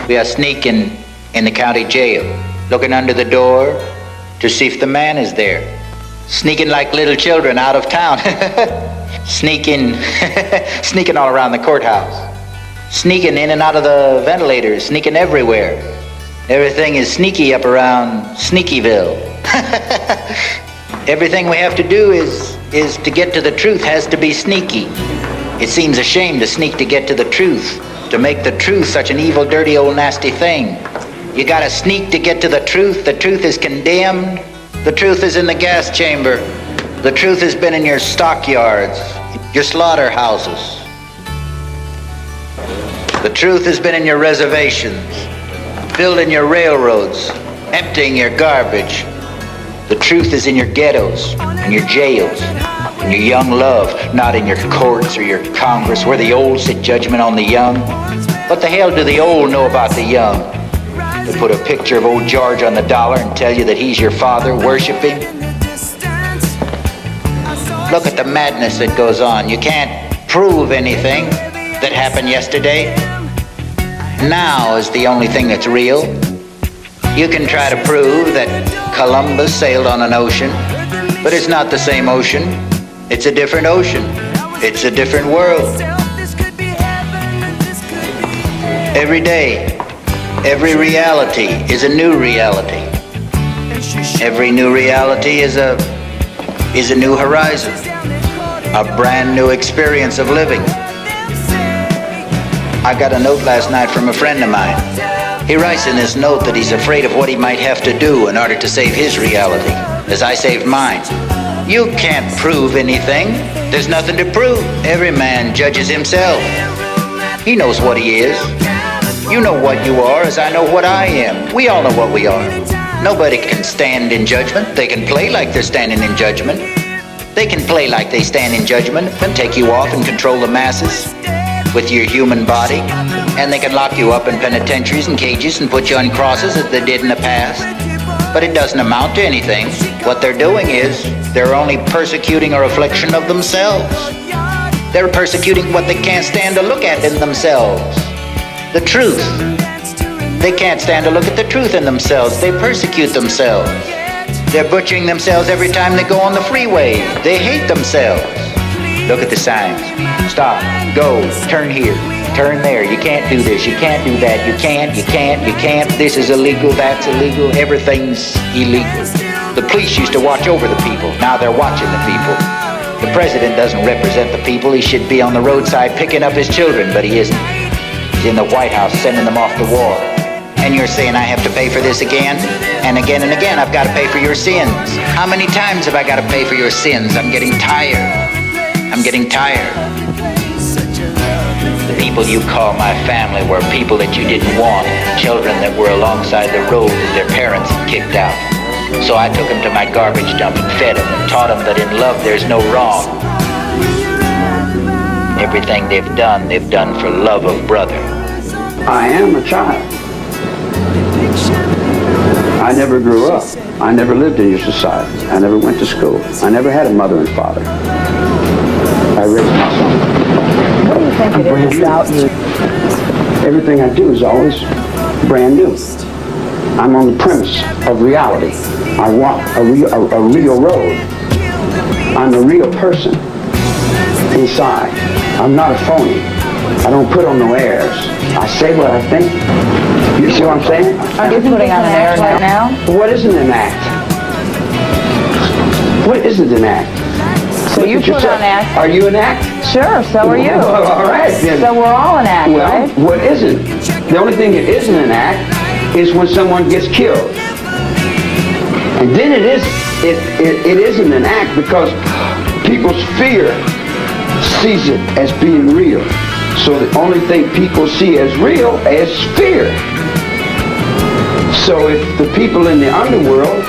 We are sneaking in the county jail, looking under the door to see if the man is there. Sneaking like little children out of town. Sneaking all around the courthouse. Sneaking in and out of the ventilators, sneaking everywhere. Everything is sneaky up around Sneakyville. Everything we have to do is to get to the truth has to be sneaky. It seems a shame to sneak to get to the truth, to make the truth such an evil, dirty, old, nasty thing. You gotta sneak to get to the truth. The truth is condemned. The truth is in the gas chamber. The truth has been in your stockyards, your slaughterhouses. The truth has been in your reservations, building your railroads, emptying your garbage. The truth is in your ghettos, in your jails, in your young love, not in your courts or your Congress, where the old sit judgment on the young. What the hell do the old know about the young? They put a picture of old George on the dollar and tell you that he's your father, worship him. Look at the madness that goes on. You can't prove anything that happened yesterday. Now is the only thing that's real. You can try to prove that Columbus sailed on an ocean, but it's not the same ocean. It's a different ocean. It's a different world. Every day, every reality is a new reality. Every new reality is a new horizon, a brand new experience of living. I got a note last night from a friend of mine. He writes in this note that he's afraid of what he might have to do in order to save his reality, as I saved mine. You can't prove anything. There's nothing to prove. Every man judges himself. He knows what he is. You know what you are as I know what I am. We all know what we are. Nobody can stand in judgment. They can play like they're standing in judgment. They can play like they stand in judgment and take you off and control the masses with your human body. And they can lock you up in penitentiaries and cages and put you on crosses as they did in the past. But it doesn't amount to anything. What they're doing is they're only persecuting a reflection of themselves. They're persecuting what they can't stand to look at in themselves. The truth. They can't stand to look at the truth in themselves. They persecute themselves. They're butchering themselves every time they go on the freeway. They hate themselves. Look at the signs. Stop. Go. Turn here. Turn there. You can't do this. You can't do that. You can't. This is illegal. That's illegal. Everything's illegal. The police used to watch over the people. Now they're watching the people. The president doesn't represent the people. He should be on the roadside picking up his children, but he isn't. He's in the White House sending them off to war. And you're saying I have to pay for this again? And again and again, I've got to pay for your sins. How many times have I got to pay for your sins? I'm getting tired. I'm getting tired. The people you call my family were people that you didn't want, children that were alongside the road that their parents had kicked out. So I took them to my garbage dump and fed them and taught them that in love there's no wrong. Everything they've done for love of brother. I am a child. I never grew up. I never lived in your society. I never went to school. I never had a mother and father. I raised myself. What do you think it is about you? Everything I do is always brand new. I'm on the premise of reality. I walk a real road. I'm a real person inside. I'm not a phony. I don't put on no airs. I say what I think. You see what I'm saying? Are you putting on an air right now? What isn't an act? What isn't an act? So you put on act? Are you an act? Sure, so are you. Well, all right, then. So we're all an act, well, right? What isn't? The only thing that isn't an act is when someone gets killed. And then it isn't an act because people's fear sees it as being real. So the only thing people see as real is fear. So if the people in the underworld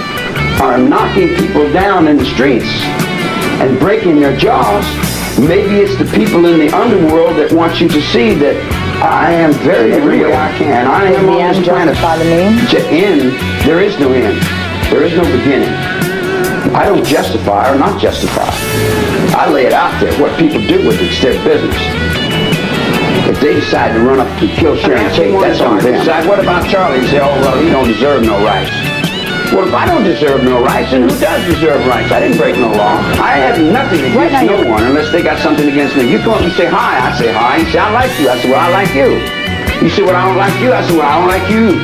are knocking people down in the streets and breaking their jaws, maybe it's the people in the underworld that want you to see that I am very real. I can. I am on this planet to end. There is no end. There is no beginning. I don't justify or not justify. I lay it out there. What people do with it's their business. If they decide to run up and kill Sharon Tate, that's on them. What about Charlie? You say, oh, well, he don't deserve no rights. Well, if I don't deserve no rights, then who does deserve rights? I didn't break no law. I have nothing against no one unless they got something against me. You come up and say hi, I say hi. You say, I like you. I say, well, I like you. You say, well, I don't like you. I say, well, I don't like you.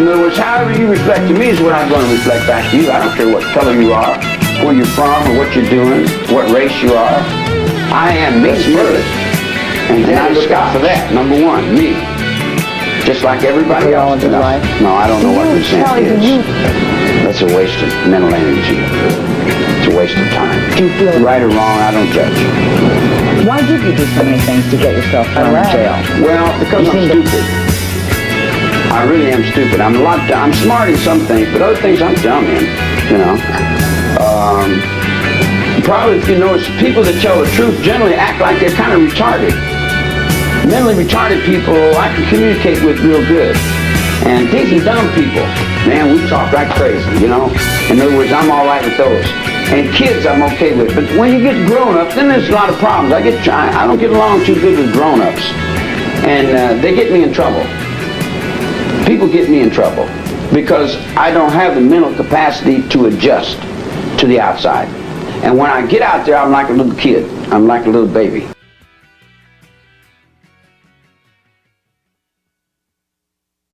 In other words, however you reflect to me is what I'm going to reflect back to you. I don't care what color you are, where you're from, or what you're doing, what race you are. I am me first. And then I look out for that. Number one, me. Just like everybody else. No, I don't know what percent is. That's a waste of mental energy. It's a waste of time. Do you feel right or wrong, I don't judge. Why did you do so many things to get yourself out of jail? Well, because I'm stupid. I really am stupid. I'm smart in some things, but other things I'm dumb in, you know. Probably, if you notice, people that tell the truth generally act like they're kind of retarded. Mentally retarded people I can communicate with real good. And thinking dumb people, man, we talk like crazy, you know. In other words, I'm all right with those. And kids I'm okay with. But when you get grown-ups, then there's a lot of problems. I don't get along too good with grown-ups. And they get me in trouble. People get me in trouble because I don't have the mental capacity to adjust to the outside. And when I get out there, I'm like a little kid. I'm like a little baby.